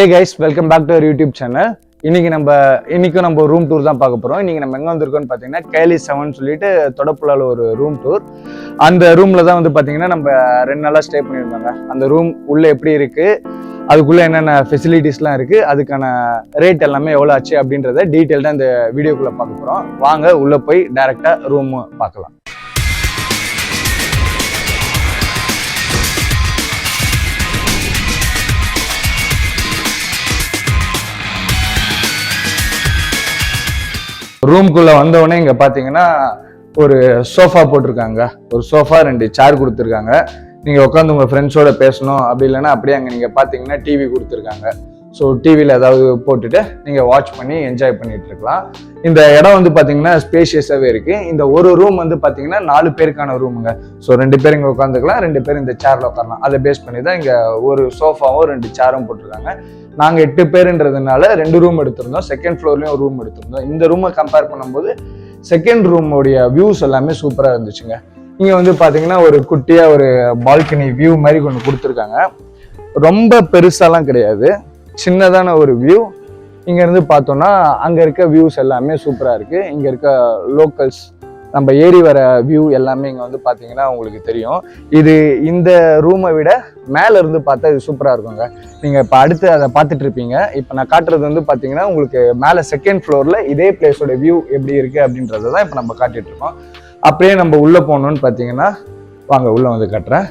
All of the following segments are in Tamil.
Hey guys, welcome back to our YouTube channel. இன்னைக்கு நம்ம ரூம் டூர் தான் பார்க்க போறோம். இன்னைக்கு நம்ம எங்க வந்திருக்கோம்னு பாத்தீங்கன்னா Calais7 சொல்லிட்டு தொடுப்புழால ஒரு ரூம் டூர். அந்த ரூம்ல தான் வந்து பாத்தீங்கன்னா நம்ம 2 நாளா ஸ்டே பண்ணியிருந்தாங்க. அந்த ரூம் உள்ள எப்படி இருக்கு, அதுக்குள்ள என்னென்ன ஃபெசிலிட்டிஸ்லாம் இருக்கு, அதுக்கான ரேட் எல்லாமே எவ்வளவு ஆச்சு அப்படின்றத டீடைல்டா இந்த வீடியோக்குள்ள பார்க்க போறோம். வாங்க உள்ள போய் டைரக்டா ரூம் பார்க்கலாம். ரூம்குள்ள வந்தவொடனே இங்க பாத்தீங்கன்னா ஒரு சோஃபா போட்டிருக்காங்க, ஒரு சோஃபா 2 சேர் கொடுத்துருக்காங்க. நீங்க உட்காந்து உங்க ஃப்ரெண்ட்ஸோட பேசணும், அப்படி இல்லைன்னா அப்படியே அங்க நீங்க பாத்தீங்கன்னா டிவி கொடுத்துருக்காங்க. ஸோ டிவியில் ஏதாவது போட்டுட்டு நீங்க வாட்ச் பண்ணி என்ஜாய் பண்ணிட்டு இருக்கலாம். இந்த இடம் வந்து பாத்தீங்கன்னா ஸ்பேஷியஸாவே இருக்கு. இந்த ஒரு ரூம் வந்து பாத்தீங்கன்னா 4 பேருக்கான ரூமுங்க. ஸோ 2 பேர் இங்க உட்காந்துக்கலாம், 2 பேர் இந்த சேர்ல உட்காரலாம். அதை பேஸ் பண்ணி தான் இங்க ஒரு சோஃபாவும் 2 சேரும் போட்டிருக்காங்க. நாங்கள் 8 பேருன்றதுனால 2 ரூம் எடுத்திருந்தோம். செகண்ட் ஃப்ளோர்லயும் ஒரு ரூம் எடுத்திருந்தோம். இந்த ரூமை கம்பேர் பண்ணும்போது செகண்ட் ரூமோடைய வியூஸ் எல்லாமே சூப்பரா இருந்துச்சுங்க. இங்க வந்து பாத்தீங்கன்னா ஒரு குட்டியா ஒரு பால்கனி வியூ மாதிரி ஒன்று கொடுத்துருக்காங்க. ரொம்ப பெருசாலாம் கிடையாது, சின்னதான ஒரு வியூ. இங்க இருந்து பார்த்தோம்னா அங்க இருக்க வியூஸ் எல்லாமே சூப்பரா இருக்கு. இங்க இருக்க லோக்கல்ஸ் நம்ம ஏறி வர வியூ எல்லாமே இங்க வந்து பாத்தீங்கன்னா உங்களுக்கு தெரியும். இது இந்த ரூமை விட மேல இருந்து பார்த்தா இது சூப்பரா இருக்குங்க. நீங்க இப்ப அடுத்து அதை பார்த்துட்டு இருப்பீங்க. இப்ப நான் காட்டுறது வந்து பாத்தீங்கன்னா உங்களுக்கு மேல செகண்ட் ஃப்ளோர்ல இதே பிளேஸோட வியூ எப்படி இருக்கு அப்படின்றதான் இப்ப நம்ம காட்டிட்டு இருக்கோம். அப்படியே நம்ம உள்ள போகணும்னு பாத்தீங்கன்னா வாங்க உள்ள வந்து காட்டுறேன்.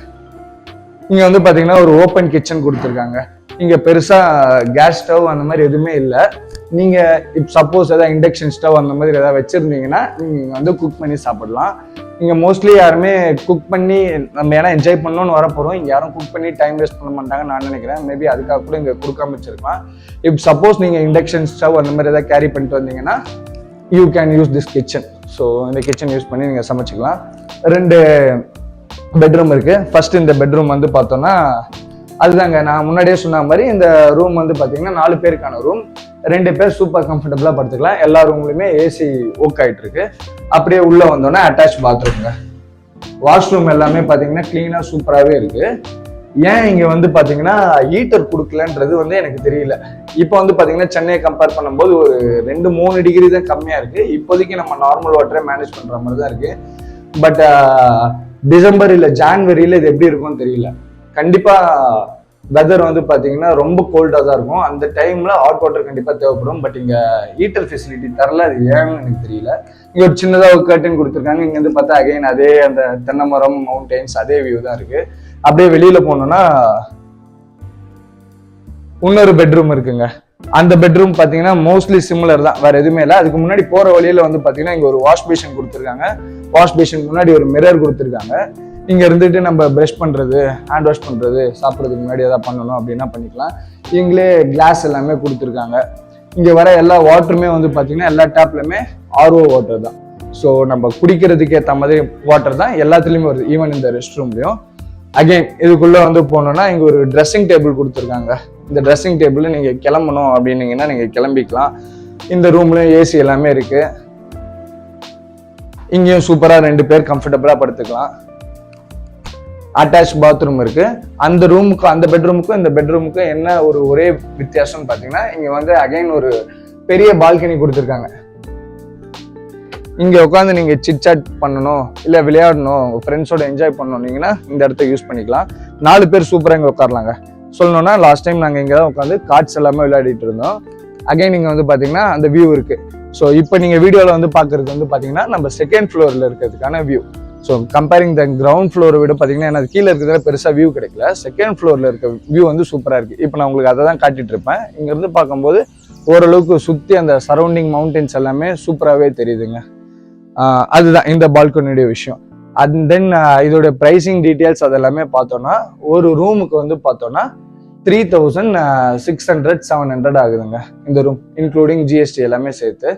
இங்க வந்து பாத்தீங்கன்னா ஒரு ஓப்பன் கிச்சன் கொடுத்துருக்காங்க. இங்க பெருசா கேஸ் ஸ்டவ் அந்த மாதிரி எதுவுமே இல்லை. நீங்க இப்போ சப்போஸ் ஏதாவது இண்டக்ஷன் ஸ்டவ் அந்த மாதிரி ஏதாவது வச்சிருந்தீங்கன்னா நீங்க வந்து குக் பண்ணி சாப்பிடலாம். இங்க மோஸ்ட்லி யாருமே குக் பண்ணி நம்ம ஏன்னா என்ஜாய் பண்ணணும்னு வரப்போறோம். இங்க யாரும் குக் பண்ணி டைம் வேஸ்ட் பண்ண மாட்டாங்கன்னு நான் நினைக்கிறேன். மேபி அதுக்காக கூட இங்க கொடுக்காம வச்சிருக்கலாம். இப்போ சப்போஸ் நீங்க இண்டக்ஷன் ஸ்டவ் அந்த மாதிரி ஏதாவது கேரி பண்ணிட்டு வந்தீங்கன்னா you can use this kitchen. So இந்த கிச்சன் யூஸ் பண்ணி நீங்க சமைச்சிக்கலாம். 2 பெட்ரூம் இருக்கு. ஃபர்ஸ்ட் இந்த பெட்ரூம் வந்து பார்த்தோம்னா அதுதாங்க நான் முன்னாடியே சொன்ன மாதிரி இந்த ரூம் வந்து பாத்தீங்கன்னா 4 பேருக்கான ரூம். 2 பேர் சூப்பர் கம்ஃபர்டபுளா படுத்துக்கலாம். எல்லா ரூம்லயுமே ஏசி ஒர்க் ஆயிட்டு இருக்கு. அப்படியே உள்ள வந்தோன்னா அட்டாச் பாத்ரூம்ங்க. வாஷ்ரூம் எல்லாமே பாத்தீங்கன்னா கிளீனா சூப்பராகவே இருக்கு. ஏன் இங்க வந்து பாத்தீங்கன்னா ஹீட்டர் கொடுக்கலன்றது வந்து எனக்கு தெரியல. இப்போ வந்து பாத்தீங்கன்னா சென்னையை கம்பேர் பண்ணும்போது ஒரு 2-3 டிகிரி தான் கம்மியா இருக்கு. இப்போதைக்கு நம்ம நார்மல் வாட்டரை மேனேஜ் பண்ற மாதிரி தான் இருக்கு. பட் டிசம்பர் இல்ல ஜான்வரியில இது எப்படி இருக்கும்னு தெரியல. கண்டிப்பா வெதர் வந்து பாத்தீங்கன்னா ரொம்ப கோல்டா தான் இருக்கும். அந்த டைம்ல ஹாட் வாட்டர் கண்டிப்பா தேவைப்படும். பட் இங்க ஹீட்டர் ஃபெசிலிட்டி தரல. அது ஏன்னு எனக்கு தெரியல. இங்க ஒரு சின்னதா ஒரு கர்டன் கொடுத்துருக்காங்க. இங்க வந்து பார்த்தா அகைன் அதே அந்த தென்னை மரம், மவுண்டெயின்ஸ் அதே வியூ தான் இருக்கு. அப்படியே வெளியில போனோம்னா இன்னொரு பெட்ரூம் இருக்குங்க. அந்த பெட்ரூம் பாத்தீங்கன்னா மோஸ்ட்லி சிமிலர் தான், வேற எதுவுமே இல்லை. அதுக்கு முன்னாடி போற வழியில வந்து பாத்தீங்கன்னா இங்க ஒரு வாஷ் பேஷன் கொடுத்துருக்காங்க. வாஷ் பேஷன் முன்னாடி ஒரு மிரர் கொடுத்துருக்காங்க. இங்க இருந்துட்டு நம்ம பிரஷ் பண்றது, ஹேண்ட் வாஷ் பண்றது, சாப்பிட்றதுக்கு முன்னாடி ஏதாவது பண்ணணும் அப்படின்னா பண்ணிக்கலாம். இங்களே கிளாஸ் எல்லாமே கொடுத்துருக்காங்க. இங்க வர எல்லா வாட்டருமே வந்து பாத்தீங்கன்னா எல்லா டேப்லயுமே RO வாட்டர் தான். ஸோ நம்ம குடிக்கிறதுக்கு ஏற்ற மாதிரி வாட்டர் தான் எல்லாத்துலயுமே வருது, ஈவன் இந்த ரெஸ்ட் ரூம்லயும். அகைன் இதுக்குள்ள வந்து போனோம்னா இங்க ஒரு ட்ரெஸ்ஸிங் டேபிள் கொடுத்துருக்காங்க. இந்த ட்ரெஸ்ஸிங் டேபிள் நீங்க கிளம்பணும் அப்படின்னீங்கன்னா நீங்க கிளம்பிக்கலாம். இந்த ரூம்லயும் ஏசி எல்லாமே இருக்கு. இங்கேயும் சூப்பரா 2 பேர் கம்ஃபர்டபுளா படுத்துக்கலாம். அட்டாச் பாத்ரூம் இருக்கு. அந்த ரூமுக்கும் அந்த பெட்ரூமுக்கும் இந்த பெட்ரூமுக்கும் என்ன ஒரே வித்தியாசம்னு பாத்தீங்கன்னா இங்க வந்து அகைன் ஒரு பெரிய பால்கனி கொடுத்துருக்காங்க. இங்க உட்காந்து நீங்க சிட் சாட் பண்ணணும், இல்ல விளையாடணும், உங்க ஃப்ரெண்ட்ஸோட என்ஜாய் பண்ணணும்னீங்கன்னா இந்த இடத்த யூஸ் பண்ணிக்கலாம். 4 பேர் சூப்பரா இங்க உட்காரலாங்க. சொல்லணும்னா லாஸ்ட் டைம் நாங்க இங்க தான் உட்காந்து கார்ட்ஸ் எல்லாமே விளையாடிட்டு இருந்தோம். அகைன் இங்க வந்து பாத்தீங்கன்னா அந்த வியூ இருக்கு. ஸோ இப்போ நீங்க வீடியோல வந்து பாக்குறது வந்து பாத்தீங்கன்னா நம்ம செகண்ட் ஃப்ளோர்ல இருக்கிறதுக்கான view. So comparing the ground ஃப்ளோரை விட பார்த்தீங்கன்னா எனக்கு கீழே இருக்கிறதுல பெருசாக வியூ கிடைக்கல. செகண்ட் ஃப்ளோரில் இருக்க வியூ வந்து சூப்பராக இருக்குது. இப்போ நான் உங்களுக்கு அதை தான் காட்டிட்டு இருப்பேன். இங்கேருந்து பார்க்கும்போது ஓரளவுக்கு சுற்றி அந்த சரௌண்டிங் மவுண்டன்ஸ் எல்லாமே சூப்பராகவே தெரியுதுங்க. அதுதான் இந்த பால்கனியுடைய விஷயம். அண்ட் தென் இதோட ப்ரைஸிங் டீட்டெயில்ஸ் அதெல்லாமே பார்த்தோன்னா ஒரு ரூமுக்கு வந்து பார்த்தோன்னா 3600-700 ஆகுதுங்க இந்த ரூம், இன்க்ளூடிங் GST எல்லாமே சேர்த்து.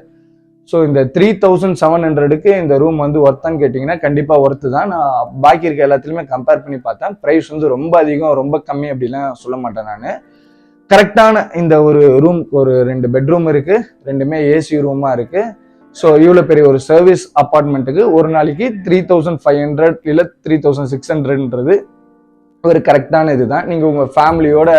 ஸோ இந்த 3700க்கு இந்த ரூம் வந்து ஒர்த்தான்னு கேட்டிங்கன்னா கண்டிப்பாக ஒர்த்து தான். நான் பாக்கி இருக்க எல்லாத்துலையுமே கம்பேர் பண்ணி பார்த்தேன். ப்ரைஸ் வந்து ரொம்ப அதிகம், ரொம்ப கம்மி அப்படிலாம் சொல்ல மாட்டேன் நான். கரெக்டான இந்த ஒரு ரூம், ஒரு 2 பெட்ரூம் இருக்கு, 2மே ஏசி ரூமாக இருக்கு. ஸோ இவ்வளோ பெரிய ஒரு சர்வீஸ் அப்பார்ட்மெண்ட்டுக்கு ஒரு நாளைக்கு 3500 இல்லை 3600ன்றது ஒரு கரெக்டான இதுதான். நீங்கள் உங்கள் ஃபேமிலியோட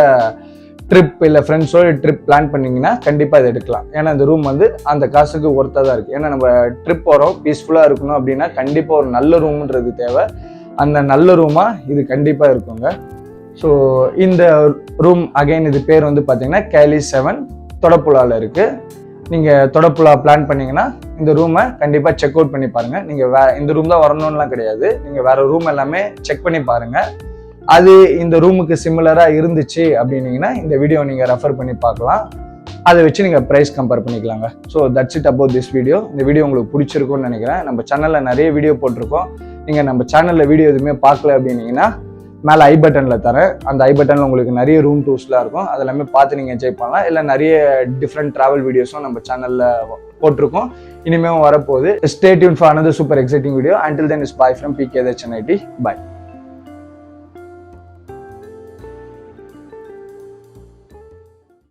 ட்ரிப் இல்லை ஃப்ரெண்ட்ஸோட ட்ரிப் பிளான் பண்ணிங்கன்னா கண்டிப்பாக இது எடுக்கலாம். ஏன்னா இந்த ரூம் வந்து அந்த காசுக்கு ஒர்த்தாக தான் இருக்குது. ஏன்னா நம்ம ட்ரிப் போகிறோம் பீஸ்ஃபுல்லாக இருக்கணும் அப்படின்னா கண்டிப்பாக ஒரு நல்ல ரூம்ன்றது தேவை. அந்த நல்ல ரூமாக இது கண்டிப்பாக இருக்குங்க. ஸோ இந்த ரூம் அகைன் இது பேர் வந்து பார்த்தீங்கன்னா Calais7 தொடுபுழாவில் இருக்குது. நீங்கள் தொடுபுழா பிளான் பண்ணிங்கன்னா இந்த ரூமை கண்டிப்பாக செக் அவுட் பண்ணி பாருங்கள். நீங்கள் இந்த ரூம் தான் வரணும்லாம் கிடையாது, நீங்கள் வேறு ரூம் எல்லாமே செக் பண்ணி பாருங்கள். அது இந்த ரூமுக்கு சிமிலராக இருந்துச்சு அப்படின்னீங்கன்னா இந்த வீடியோ நீங்கள் ரெஃபர் பண்ணி பார்க்கலாம். அதை வச்சு நீங்கள் ப்ரைஸ் கம்பேர் பண்ணிக்கலாங்க. So that's it about this video. இந்த வீடியோ உங்களுக்கு பிடிச்சிருக்கும்னு நினைக்கிறேன். நம்ம சேனலில் நிறைய வீடியோ போட்டிருக்கோம். நீங்கள் நம்ம சேனலில் வீடியோ எதுவுமே பார்க்கல அப்படின்னீங்கன்னா மேலே ஐ பட்டனில் தரேன். அந்த ஐ பட்டனில் உங்களுக்கு நிறைய ரூம் டூர்ஸ்லாம் இருக்கும். அதெல்லாமே பார்த்து நீங்கள் என்ஜாய் பண்ணலாம். இல்லை நிறைய டிஃப்ரெண்ட் ட்ராவல் வீடியோஸும் நம்ம சேனலில் போட்டிருக்கோம், இனிமேல் வரப்போகுது. Stay tune for another super exciting video. Until then, it's bye from PK the ChennaITe. Bye.